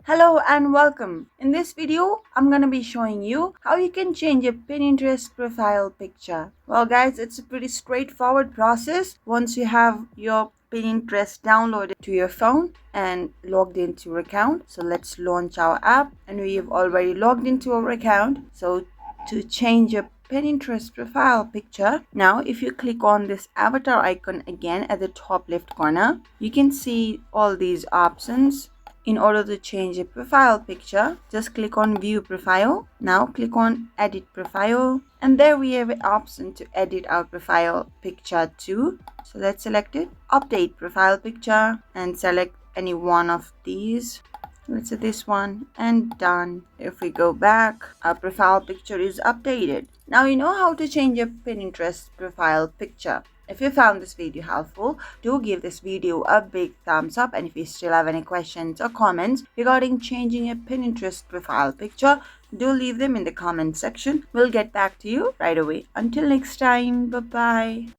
Hello and welcome. In this video, I'm gonna be showing you how you can change a Pinterest profile picture. Well guys, it's a pretty straightforward process once you have your Pinterest downloaded to your phone and logged into your account. So let's launch our app, and we have already logged into our account. So to change your Pinterest profile picture, now if you click on this avatar icon again at the top left corner, you can see all these options. In order to change a profile picture, just click on view profile. Now click on edit profile, and there we have an option to edit our profile picture too. So let's select it, update profile picture, and select any one of these. Let's say this one, and done. If we go back, our profile picture is updated. Now you know how to change your Pinterest profile picture. If you found this video helpful, do give this video a big thumbs up, and if you still have any questions or comments regarding changing your Pinterest profile picture, do leave them in the comment section. We'll get back to you right away. Until next time, bye bye.